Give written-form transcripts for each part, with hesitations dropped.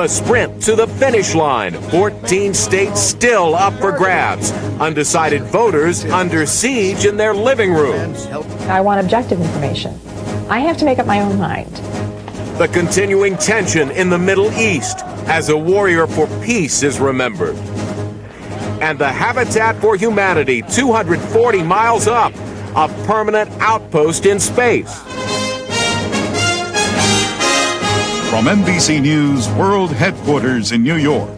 The sprint to the finish line. 14 states still up for grabs. Undecided voters under siege in their living rooms. I want objective information. I have to make up my own mind. The continuing tension in the Middle East as a warrior for peace is remembered. And the Habitat for Humanity, 240 miles up, a permanent outpost in space. From NBC News World Headquarters in New York,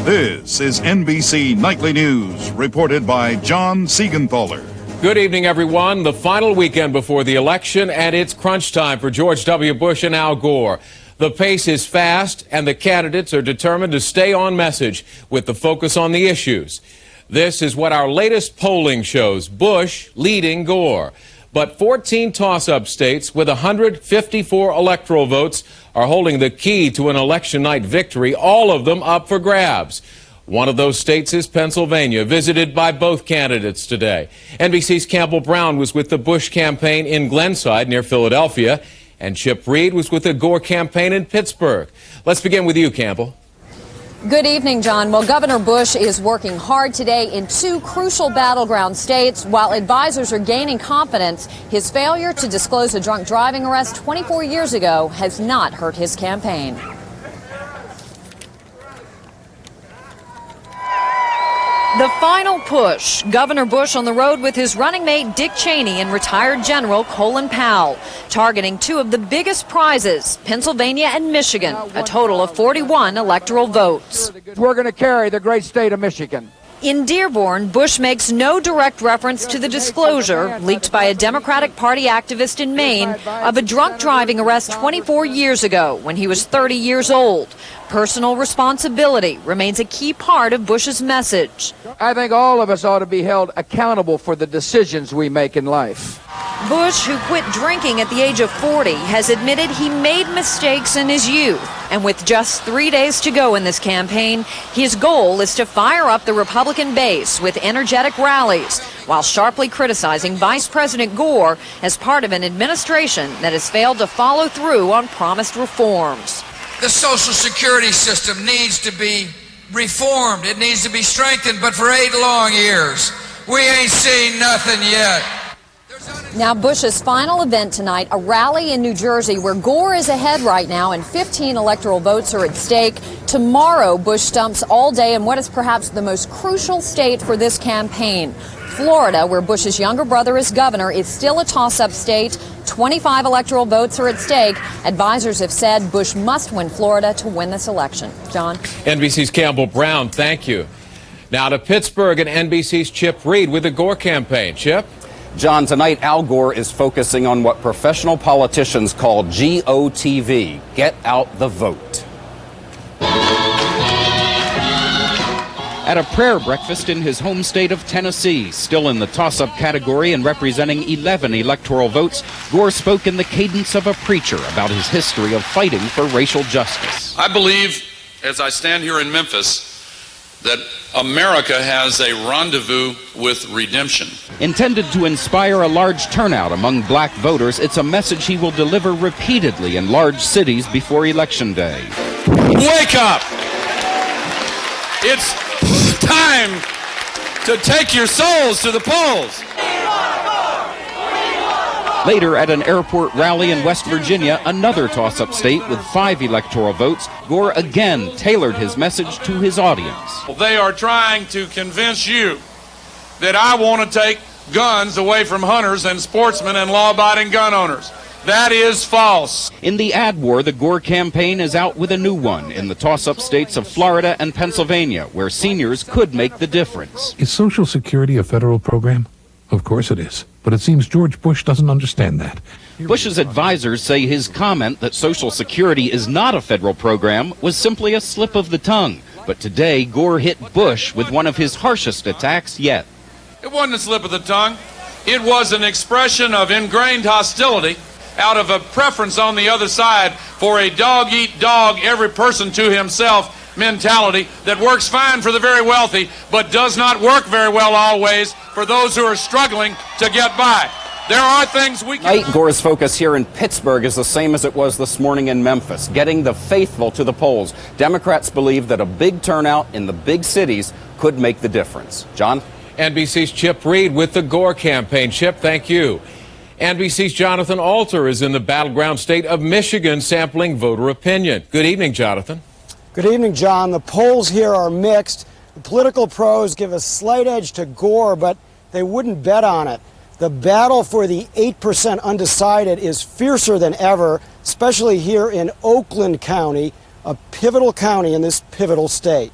this is NBC Nightly News, reported by John Siegenthaler. Good evening, everyone. The final weekend before the election, and it's crunch time for George W. Bush and Al Gore. The pace is fast, and the candidates are determined to stay on message with the focus on the issues. This is what our latest polling shows, Bush leading Gore. But 14 toss-up states with 154 electoral votes are holding the key to an election night victory, all of them up for grabs. One of those states is Pennsylvania, visited by both candidates today. NBC's Campbell Brown was with the Bush campaign in Glenside near Philadelphia, and Chip Reed was with the Gore campaign in Pittsburgh. Let's begin with you, Campbell. Good evening, John. Well, Governor Bush is working hard today in two crucial battleground states. While advisors are gaining confidence, his failure to disclose a drunk driving arrest 24 years ago has not hurt his campaign. The final push. Governor Bush on the road with his running mate Dick Cheney and retired General Colin Powell, targeting two of the biggest prizes, Pennsylvania and Michigan, a total of 41 electoral votes. We're going to carry the great state of Michigan. In Dearborn, Bush makes no direct reference to the disclosure, leaked by a Democratic Party activist in Maine, of a drunk driving arrest 24 years ago when he was 30 years old. Personal responsibility remains a key part of Bush's message. I think all of us ought to be held accountable for the decisions we make in life. Bush, who quit drinking at the age of 40, has admitted he made mistakes in his youth. And with just 3 days to go in this campaign, his goal is to fire up the Republican base with energetic rallies, while sharply criticizing Vice President Gore as part of an administration that has failed to follow through on promised reforms. The Social Security system needs to be reformed. It needs to be strengthened, but for 8 long years, we ain't seen nothing yet. Now, Bush's final event tonight, a rally in New Jersey where Gore is ahead right now and 15 electoral votes are at stake. Tomorrow, Bush stumps all day in what is perhaps the most crucial state for this campaign. Florida, where Bush's younger brother is governor, is still a toss-up state. 25 electoral votes are at stake. Advisors have said Bush must win Florida to win this election. John? NBC's Campbell Brown, thank you. Now to Pittsburgh and NBC's Chip Reed with the Gore campaign. Chip? John, tonight Al Gore is focusing on what professional politicians call GOTV, get out the vote. At a prayer breakfast in his home state of Tennessee, still in the toss-up category and representing 11 electoral votes, Gore spoke in the cadence of a preacher about his history of fighting for racial justice. I believe, as I stand here in Memphis, that America has a rendezvous with redemption. Intended to inspire a large turnout among black voters, it's a message he will deliver repeatedly in large cities before Election Day. Wake up! It's time to take your souls to the polls. Later, at an airport rally in West Virginia, another toss-up state with 5 electoral votes, Gore again tailored his message to his audience. They are trying to convince you that I want to take guns away from hunters and sportsmen and law-abiding gun owners. That is false. In the ad war, the Gore campaign is out with a new one in the toss-up states of Florida and Pennsylvania, where seniors could make the difference. Is Social Security a federal program? Of course it is. But it seems George Bush doesn't understand that. Bush's advisors say his comment that Social Security is not a federal program was simply a slip of the tongue. But today, Gore hit Bush with one of his harshest attacks yet. It wasn't a slip of the tongue. It was an expression of ingrained hostility out of a preference on the other side for a dog-eat-dog, every person to himself mentality that works fine for the very wealthy, but does not work very well always for those who are struggling to get by. There are things we can... Tonight, Gore's focus here in Pittsburgh is the same as it was this morning in Memphis, getting the faithful to the polls. Democrats believe that a big turnout in the big cities could make the difference. John? NBC's Chip Reed with the Gore campaign. Chip, thank you. NBC's Jonathan Alter is in the battleground state of Michigan sampling voter opinion. Good evening, Jonathan. Good evening, John. The polls here are mixed. The political pros give a slight edge to Gore, but they wouldn't bet on it. The battle for the 8% undecided is fiercer than ever, especially here in Oakland County, a pivotal county in this pivotal state.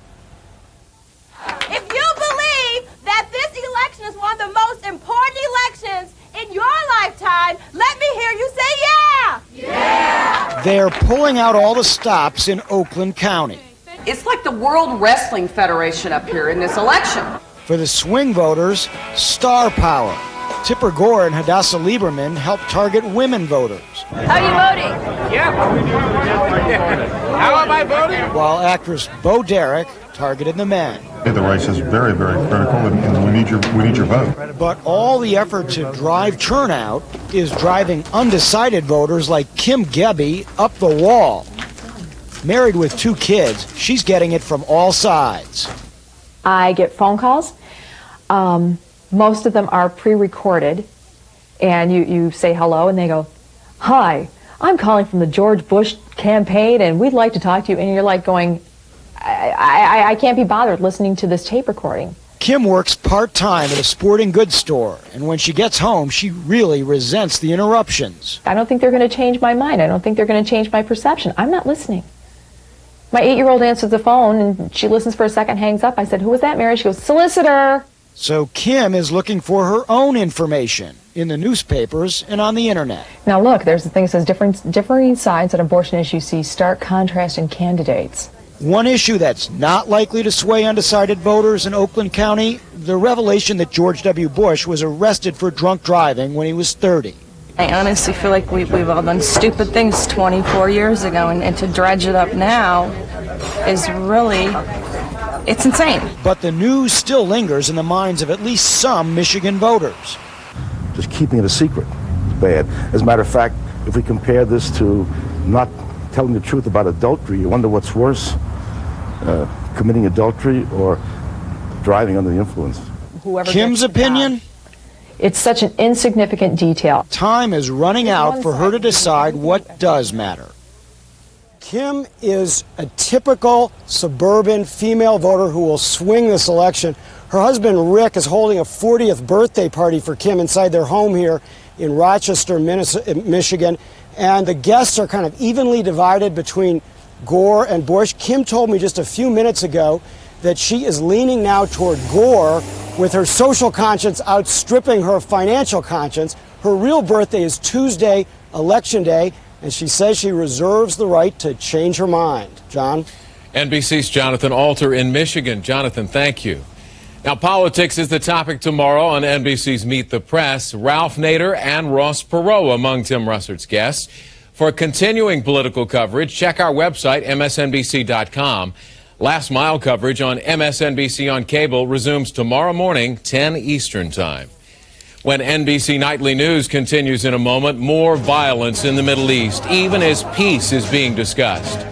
If you believe that this election is one of the most important elections in your lifetime, let me hear you say yeah! Yeah! They're pulling out all the stops in Oakland County. It's like the World Wrestling Federation up here in this election. For the swing voters, star power. Tipper Gore and Hadassah Lieberman help target women voters. How are you voting? Yeah. How am I voting? While actress Bo Derek targeted the men. The race is very, very critical, and we need your vote. But all the effort to drive turnout is driving undecided voters like Kim Gebbe up the wall. Married with 2 kids, she's getting it from all sides. I get phone calls. Most of them are pre-recorded, and you say hello, and they go, "Hi, I'm calling from the George Bush campaign, and we'd like to talk to you." And you're like going, I can't be bothered listening to this tape recording. Kim works part-time at a sporting goods store, and when she gets home, she really resents the interruptions. I don't think they're going to change my mind. I don't think they're going to change my perception. I'm not listening. My 8-year-old answers the phone, and she listens for a second, hangs up. I said, "Who was that, Mary?" She goes, "Solicitor." So Kim is looking for her own information in the newspapers and on the internet. Now look, there's the thing that says differing sides on abortion issues see stark contrast in candidates. One issue that's not likely to sway undecided voters in Oakland County, the revelation that George W. Bush was arrested for drunk driving when he was 30. I honestly feel like we've all done stupid things 24 years ago, and to dredge it up now is really... it's insane. But the news still lingers in the minds of at least some Michigan voters. Just keeping it a secret is bad. As a matter of fact, if we compare this to not telling the truth about adultery, you wonder what's worse, committing adultery or driving under the influence. Kim's opinion? It's such an insignificant detail. Time is running out for her to decide what does matter. Kim is a typical suburban female voter who will swing this election. Her husband, Rick, is holding a 40th birthday party for Kim inside their home here in Rochester, Michigan. And the guests are kind of evenly divided between Gore and Bush. Kim told me just a few minutes ago that she is leaning now toward Gore, with her social conscience outstripping her financial conscience. Her real birthday is Tuesday, Election Day, and she says she reserves the right to change her mind. John? NBC's Jonathan Alter in Michigan. Jonathan, thank you. Now, politics is the topic tomorrow on NBC's Meet the Press. Ralph Nader and Ross Perot among Tim Russert's guests. For continuing political coverage, check our website, msnbc.com. Last Mile coverage on MSNBC on cable resumes tomorrow morning, 10 Eastern Time. When NBC Nightly News continues in a moment, more violence in the Middle East, even as peace is being discussed.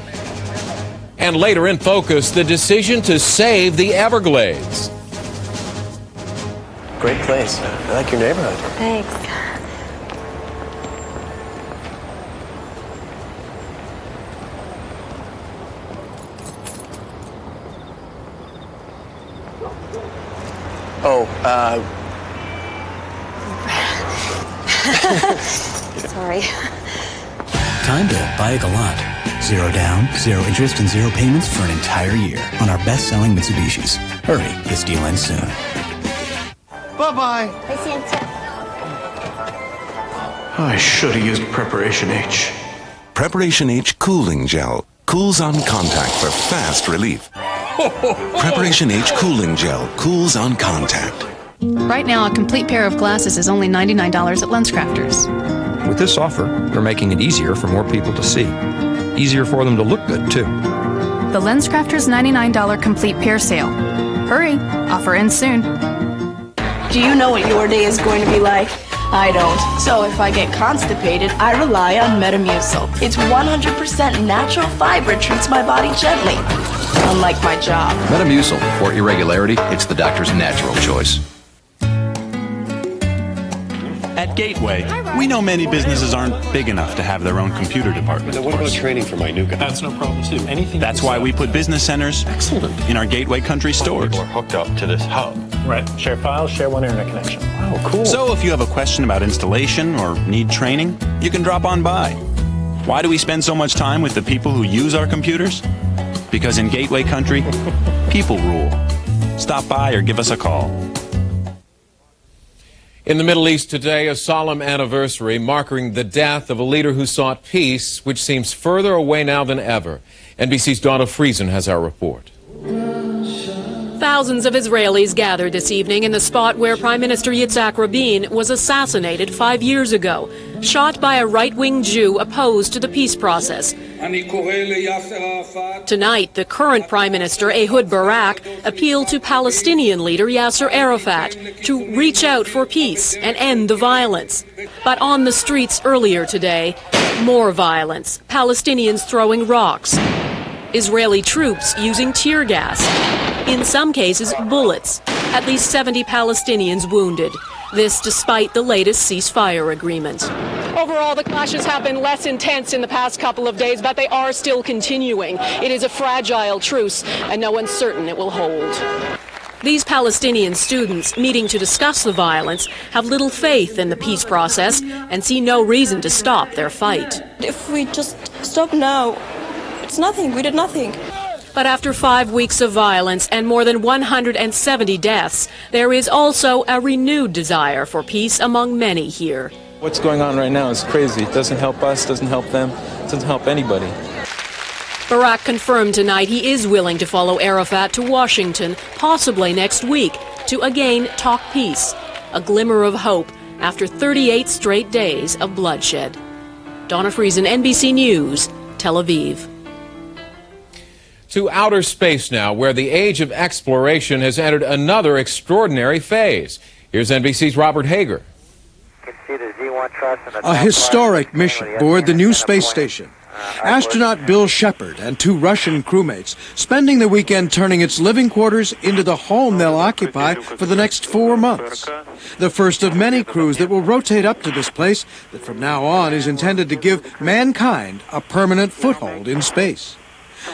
And later in focus, the decision to save the Everglades. Great place. I like your neighborhood. Thanks. Oh, Sorry. Time to buy a Galant. 0 down, 0 interest, and 0 payments for an entire year on our best-selling Mitsubishis. Hurry, this deal ends soon. bye-bye. Bye, Santa. I should have used Preparation H. Preparation H Cooling Gel. Cools on contact for fast relief. Preparation H Cooling Gel cools on contact. Right now, a complete pair of glasses is only $99 at LensCrafters. With this offer, they're making it easier for more people to see. Easier for them to look good, too. The LensCrafters $99 complete pair sale. Hurry, offer ends soon. Do you know what your day is going to be like? I don't. So if I get constipated, I rely on Metamucil. It's 100% natural fiber, treats my body gently. Unlike my job. Metamucil. For irregularity, it's the doctor's natural choice. At Gateway, we know many businesses aren't big enough to have their own computer department. What about training for my new guy? That's no problem, too. Anything. That's why we put business centers in our Gateway country stores. People are hooked up to this hub. Right. Share files, share one internet connection. Oh, cool. So if you have a question about installation or need training, you can drop on by. Why do we spend so much time with the people who use our computers? Because in Gateway country, people rule. Stop by or give us a call. In the Middle East today, a solemn anniversary marking the death of a leader who sought peace, which seems further away now than ever. NBC's Donna Friesen has our report. Thousands of Israelis gathered this evening in the spot where Prime Minister Yitzhak Rabin was assassinated 5 years ago, shot by a right-wing Jew opposed to the peace process. Tonight, the current Prime Minister, Ehud Barak, appealed to Palestinian leader Yasser Arafat to reach out for peace and end the violence. But on the streets earlier today, more violence, Palestinians throwing rocks, Israeli troops using tear gas, in some cases bullets, at least 70 Palestinians wounded. This despite the latest ceasefire agreement. Overall, the clashes have been less intense in the past couple of days, but they are still continuing. It is a fragile truce, and no one's certain it will hold. These Palestinian students meeting to discuss the violence have little faith in the peace process and see no reason to stop their fight. If we just stop now, it's nothing. We did nothing. But after 5 weeks of violence and more than 170 deaths, there is also a renewed desire for peace among many here. What's going on right now is crazy. It doesn't help us, doesn't help them, doesn't help anybody. Barak confirmed tonight he is willing to follow Arafat to Washington, possibly next week, to again talk peace. A glimmer of hope after 38 straight days of bloodshed. Donna Friesen, NBC News, Tel Aviv. To outer space now, where the age of exploration has entered another extraordinary phase. Here's NBC's Robert Hager. A historic mission aboard the new space station. Astronaut Bill Shepard and 2 Russian crewmates spending the weekend turning its living quarters into the home they'll occupy for the next 4 months. The first of many crews that will rotate up to this place that from now on is intended to give mankind a permanent foothold in space.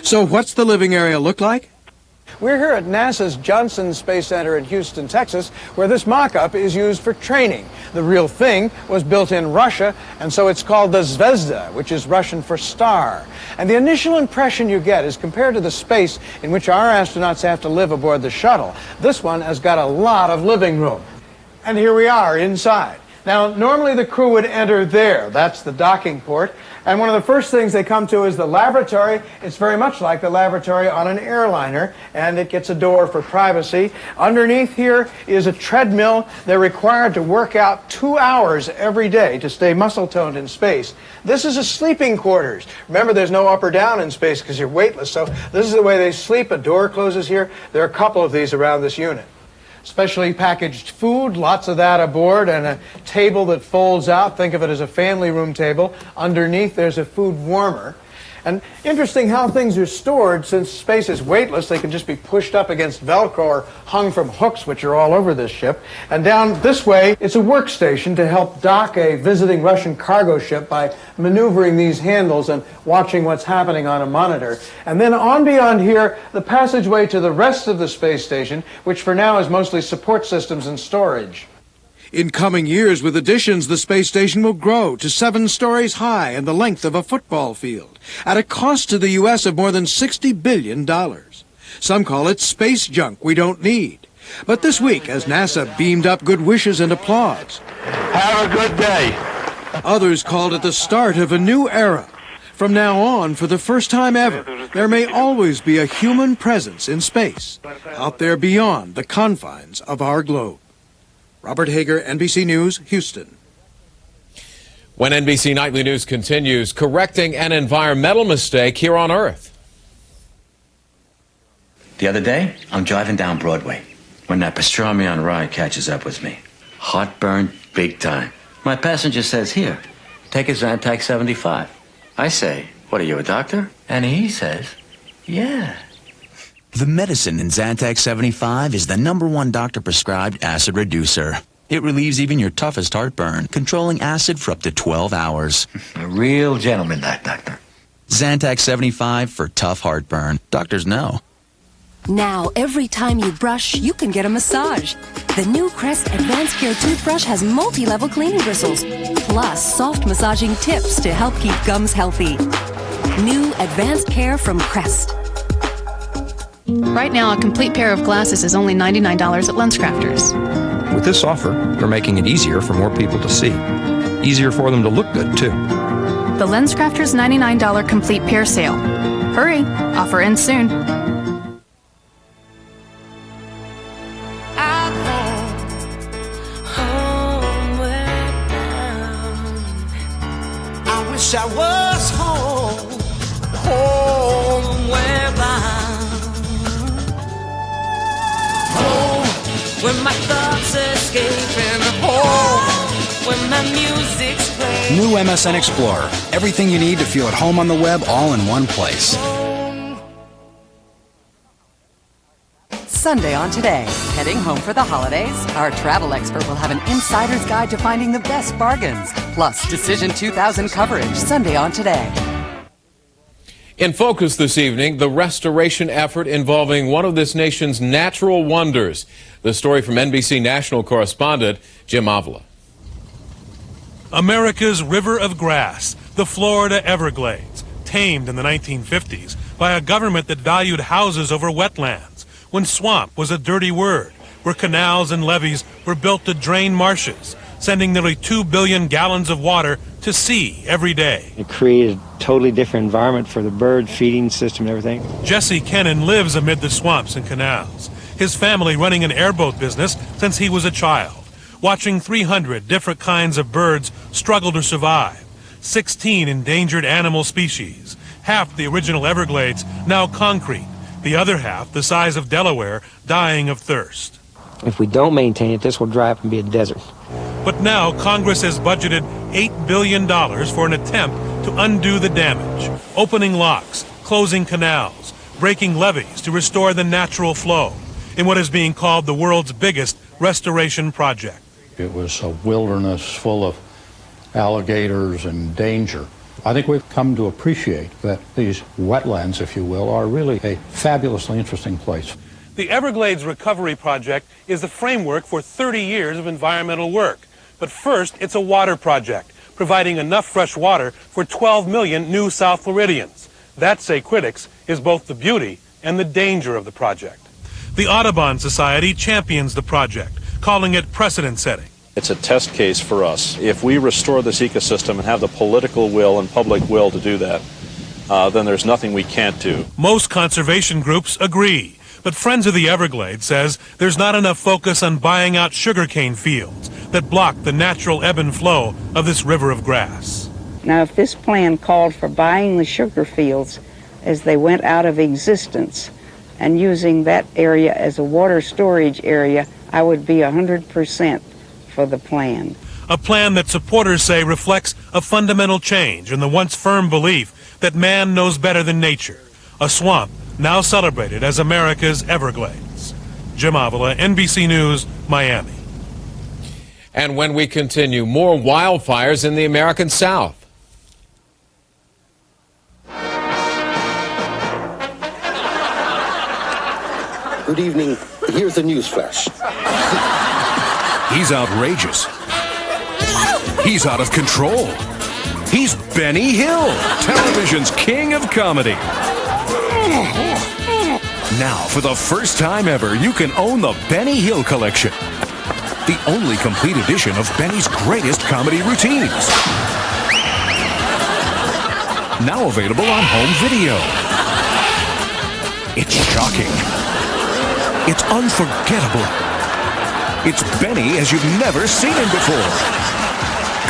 So what's the living area look like? We're here at NASA's Johnson Space Center in Houston, Texas, where this mock-up is used for training. The real thing was built in Russia, and so it's called the Zvezda, which is Russian for star. And the initial impression you get is compared to the space in which our astronauts have to live aboard the shuttle, this one has got a lot of living room. And here we are inside. Now, normally the crew would enter there. That's the docking port. And one of the first things they come to is the laboratory. It's very much like the laboratory on an airliner, and it gets a door for privacy. Underneath here is a treadmill. They're required to work out 2 hours every day to stay muscle-toned in space. This is a sleeping quarters. Remember, there's no up or down in space because you're weightless, so this is the way they sleep. A door closes here. There are a couple of these around this unit. Specially packaged food, lots of that aboard, and a table that folds out. Think of it as a family room table. Underneath, there's a food warmer. And interesting how things are stored. Since space is weightless, they can just be pushed up against Velcro or hung from hooks, which are all over this ship. And down this way, it's a workstation to help dock a visiting Russian cargo ship by maneuvering these handles and watching what's happening on a monitor. And then on beyond here, the passageway to the rest of the space station, which for now is mostly support systems and storage. In coming years, with additions, the space station will grow to 7 stories high and the length of a football field, at a cost to the U.S. of more than $60 billion. Some call it space junk we don't need. But this week, as NASA beamed up good wishes and applause, have a good day. Others called it the start of a new era. From now on, for the first time ever, there may always be a human presence in space, out there beyond the confines of our globe. Robert Hager, NBC News, Houston. When NBC Nightly News continues, correcting an environmental mistake here on Earth. The other day, I'm driving down Broadway when that pastrami on rye catches up with me. Heartburn, big time. My passenger says, here, take a Zantac 75. I say, what are you, a doctor? And he says, yeah. The medicine in Zantac 75 is the #1 doctor-prescribed acid reducer. It relieves even your toughest heartburn, controlling acid for up to 12 hours. A real gentleman, that doctor. Zantac 75 for tough heartburn. Doctors know. Now, every time you brush, you can get a massage. The new Crest Advanced Care toothbrush has multi-level cleaning bristles, plus soft massaging tips to help keep gums healthy. New Advanced Care from Crest. Right now, a complete pair of glasses is only $99 at LensCrafters. With this offer, they're making it easier for more people to see. Easier for them to look good, too. The LensCrafters $99 complete pair sale. Hurry, offer ends soon. I wish I was home, homeward bound. Home, where my thoughts escaping. Home, where my music's playing. New MSN Explorer. Everything you need to feel at home on the web, all in one place. Sunday on Today. Heading home for the holidays? Our travel expert will have an insider's guide to finding the best bargains. Plus, Decision 2000 coverage. Sunday on Today. In focus this evening, the restoration effort involving one of this nation's natural wonders. The story from NBC national correspondent Jim Avila. America's river of grass, the Florida Everglades, tamed in the 1950s by a government that valued houses over wetlands, when swamp was a dirty word, where canals and levees were built to drain marshes, sending nearly 2 billion gallons of water to sea every day. It created a totally different environment for the bird feeding system and everything. Jesse Kennan lives amid the swamps and canals, his family running an airboat business since he was a child, watching 300 different kinds of birds struggle to survive, 16 endangered animal species, half the original Everglades now concrete, the other half, the size of Delaware, dying of thirst. If we don't maintain it, this will dry up and be a desert. But now Congress has budgeted $8 billion for an attempt to undo the damage, opening locks, closing canals, breaking levees to restore the natural flow in what is being called the world's biggest restoration project. It was a wilderness full of alligators and danger. I think we've come to appreciate that these wetlands, if you will, are really a fabulously interesting place. The Everglades Recovery Project is the framework for 30 years of environmental work. But first, it's a water project, providing enough fresh water for 12 million new South Floridians. That, say critics, is both the beauty and the danger of the project. The Audubon Society champions the project, calling it precedent-setting. It's a test case for us. If we restore this ecosystem and have the political will and public will to do that, then there's nothing we can't do. Most conservation groups agree, but Friends of the Everglades says there's not enough focus on buying out sugarcane fields that block the natural ebb and flow of this river of grass. Now, if this plan called for buying the sugar fields as they went out of existence and using that area as a water storage area, I would be 100% for the plan. A plan that supporters say reflects a fundamental change in the once firm belief that man knows better than nature. A swamp now celebrated as America's Everglades. Jim Avila, NBC News, Miami. And when we continue, more wildfires in the American South. Good evening. Here's the news flash. He's outrageous. He's out of control. He's Benny Hill, television's king of comedy. Now, for the first time ever, you can own the Benny Hill Collection. The only complete edition of Benny's greatest comedy routines. Now available on home video. It's shocking. It's unforgettable. It's Benny as you've never seen him before.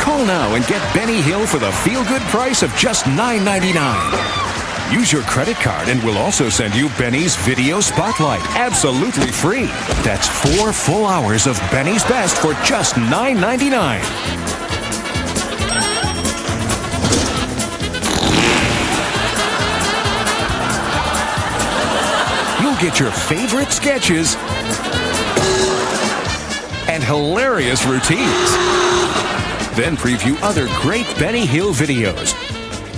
Call now and get Benny Hill for the feel-good price of just $9.99. Use your credit card and we'll also send you Benny's Video Spotlight, absolutely free. That's 4 full hours of Benny's best for just $9.99. You'll get your favorite sketches and hilarious routines. Then preview other great Benny Hill videos.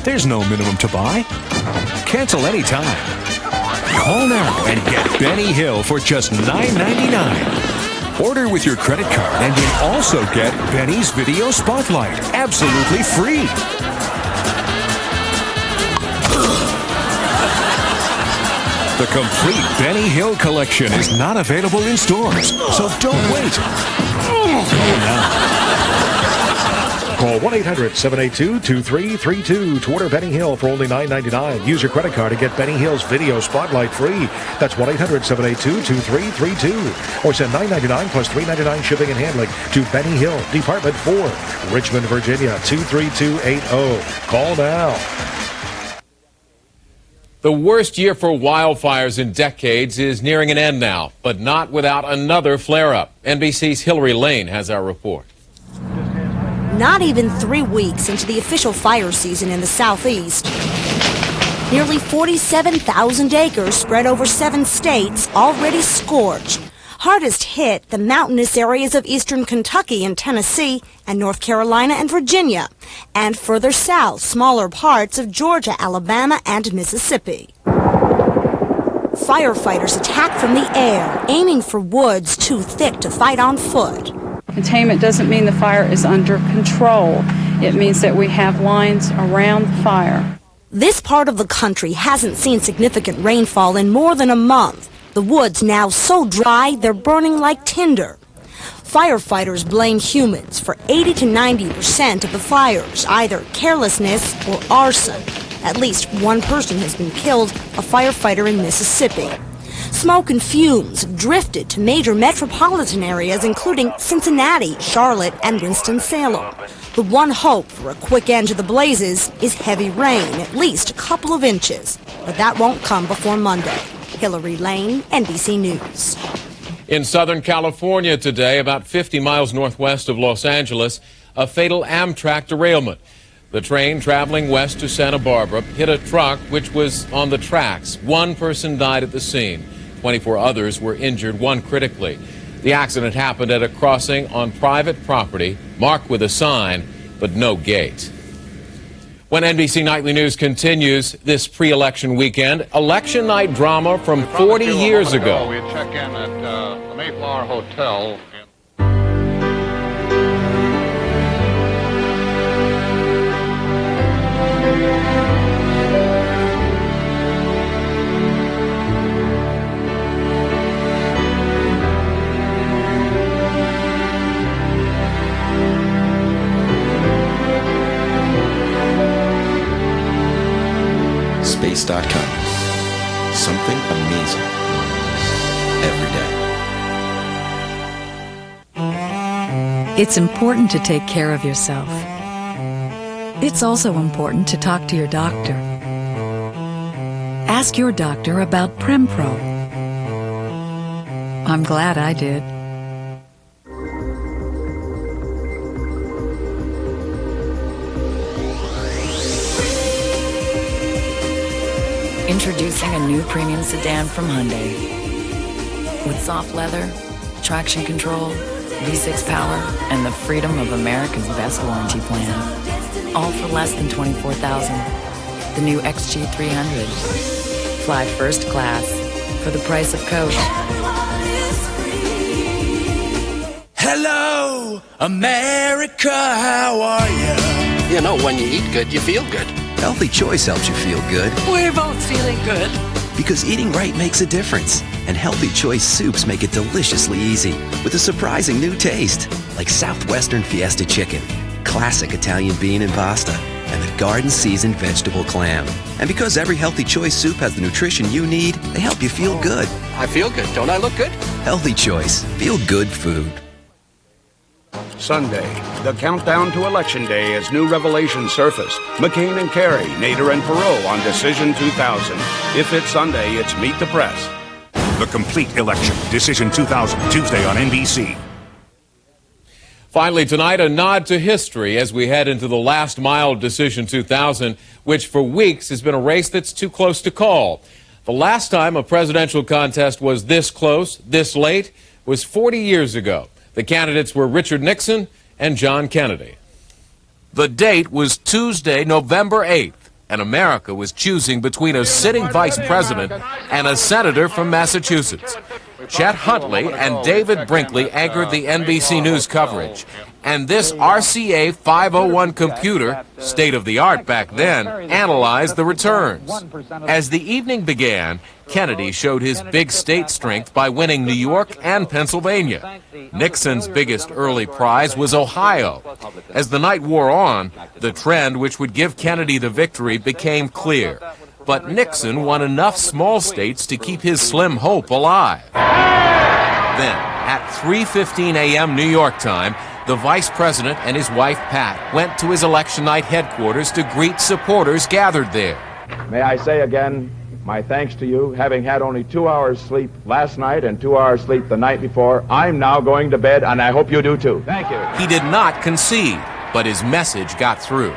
There's no minimum to buy. Cancel anytime. Call now and get Benny Hill for just $9.99. Order with your credit card and you'll also get Benny's Video Spotlight absolutely free. The complete Benny Hill collection is not available in stores, so don't wait. Call now. Call 1-800-782-2332 to order Benny Hill for only $9.99. Use your credit card to get Benny Hill's Video Spotlight free. That's 1-800-782-2332. Or send $9.99 plus $3.99 shipping and handling to Benny Hill, Department 4, Richmond, Virginia, 23280. Call now. The worst year for wildfires in decades is nearing an end now, but not without another flare-up. NBC's Hillary Lane has our report. Not even 3 weeks into the official fire season in the southeast, nearly 47,000 acres spread over 7 states already scorched. Hardest hit the mountainous areas of eastern Kentucky and Tennessee and North Carolina and Virginia, and further south, smaller parts of Georgia, Alabama, and Mississippi. Firefighters attack from the air, aiming for woods too thick to fight on foot. Containment doesn't mean the fire is under control. It means that we have lines around the fire. This part of the country hasn't seen significant rainfall in more than a month. The woods now so dry they're burning like tinder. Firefighters blame humans for 80 to 90% of the fires, either carelessness or arson. At least one person has been killed, a firefighter in Mississippi. Smoke and fumes drifted to major metropolitan areas including Cincinnati, Charlotte, and Winston-Salem. The one hope for a quick end to the blazes is heavy rain, at least a couple of inches. But that won't come before Monday. Hillary Lane, NBC News. In Southern California today, about 50 miles northwest of Los Angeles, a fatal Amtrak derailment. The train traveling west to Santa Barbara hit a truck which was on the tracks. 1 person died at the scene. 24 others were injured, 1 critically. The accident happened at a crossing on private property, marked with a sign, but no gate. When NBC Nightly News continues this pre-election weekend, election night drama from 40 years ago. We check in at the Mayflower Hotel. Space.com. Something amazing every day. It's important to take care of yourself. It's also important to talk to your doctor. Ask your doctor about Prempro. I'm glad I did. Introducing a new premium sedan from Hyundai. With soft leather, traction control, V6 power, and the freedom of America's best warranty plan. All for less than $24,000. The new XG300. Fly first class for the price of coach. Hello, America, how are you? You know, when you eat good, you feel good. Healthy Choice helps you feel good. We're both feeling good. Because eating right makes a difference. And Healthy Choice soups make it deliciously easy. With a surprising new taste. Like Southwestern Fiesta Chicken, classic Italian bean and pasta, and the garden seasoned vegetable clam. And because every Healthy Choice soup has the nutrition you need, they help you feel good. I feel good. Don't I look good? Healthy Choice. Feel good food. Sunday, the countdown to Election Day as new revelations surface. McCain and Kerry, Nader and Perot on Decision 2000. If it's Sunday, it's Meet the Press. The complete election, Decision 2000, Tuesday on NBC. Finally tonight, a nod to history as we head into the last mile of Decision 2000, which for weeks has been a race that's too close to call. The last time a presidential contest was this close, this late, was 40 years ago. The candidates were Richard Nixon and John Kennedy. The date was Tuesday, November 8th, and America was choosing between a sitting vice president and a senator from Massachusetts. Chet Huntley and David Brinkley anchored the NBC News coverage. And this RCA 501 computer, state-of-the-art back then, analyzed the returns. As the evening began, Kennedy showed his big state strength by winning New York and Pennsylvania. Nixon's biggest early prize was Ohio. As the night wore on, the trend which would give Kennedy the victory became clear. But Nixon won enough small states to keep his slim hope alive. Then, at 3:15 a.m. New York time, the vice president and his wife, Pat, went to his election night headquarters to greet supporters gathered there. May I say again, my thanks to you. Having had only 2 hours sleep last night and 2 hours sleep the night before, I'm now going to bed, and I hope you do too. Thank you. He did not concede, but his message got through.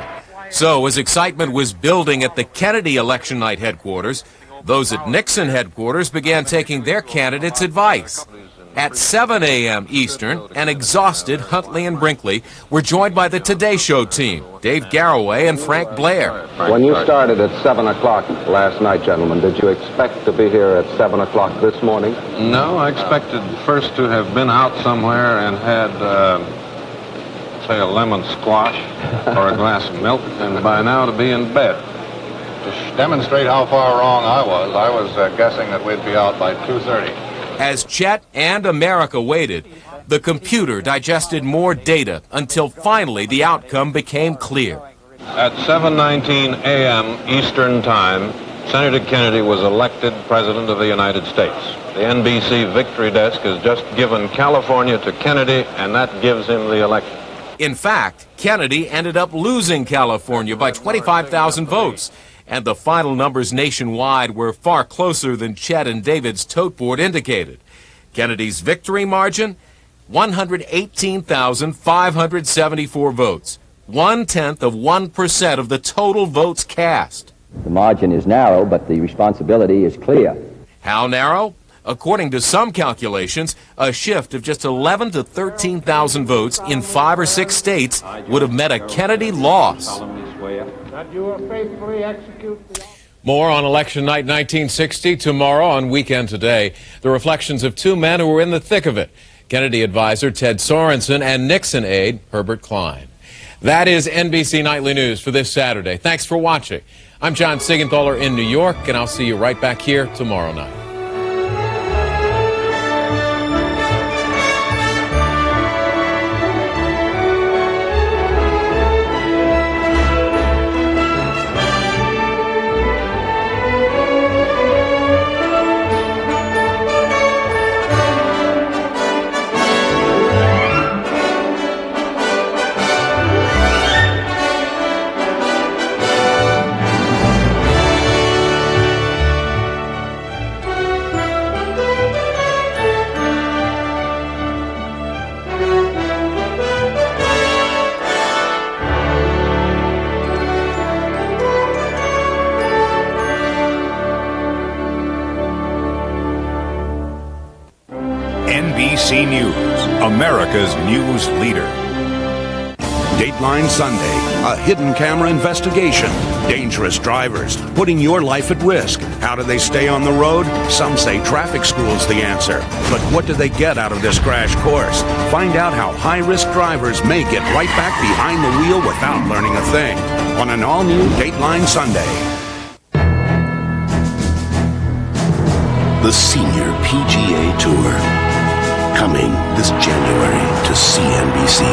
So, as excitement was building at the Kennedy election night headquarters, those at Nixon headquarters began taking their candidates' advice. At 7 a.m. Eastern, an exhausted Huntley and Brinkley were joined by the Today Show team, Dave Garroway and Frank Blair. When you started at 7 o'clock last night, gentlemen, did you expect to be here at 7 o'clock this morning? No, I expected first to have been out somewhere and had, say, a lemon squash or a glass of milk, and by now to be in bed. To demonstrate how far wrong I was guessing that we'd be out by 2:30. As Chet and America waited, the computer digested more data until finally the outcome became clear. At 7:19 a.m. Eastern Time, Senator Kennedy was elected President of the United States. The NBC Victory Desk has just given California to Kennedy, and that gives him the election. In fact, Kennedy ended up losing California by 25,000 votes. And the final numbers nationwide were far closer than Chet and David's tote board indicated. Kennedy's victory margin, 118,574 votes, 0.1% of the total votes cast. The margin is narrow, but the responsibility is clear. How narrow? According to some calculations, a shift of just 11 to 13,000 votes in 5 or 6 states would have meant a Kennedy loss. More on election night 1960 tomorrow on Weekend Today. The reflections of two men who were in the thick of it. Kennedy advisor Ted Sorensen and Nixon aide Herbert Klein. That is NBC Nightly News for this Saturday. Thanks for watching. I'm John Siegenthaler in New York, and I'll see you right back here tomorrow night. NBC News, America's news leader. Dateline Sunday, a hidden camera investigation. Dangerous drivers, putting your life at risk. How do they stay on the road? Some say traffic school's the answer. But what do they get out of this crash course? Find out how high-risk drivers may get right back behind the wheel without learning a thing. On an all-new Dateline Sunday. The Senior PGA Tour. Coming this January to CNBC.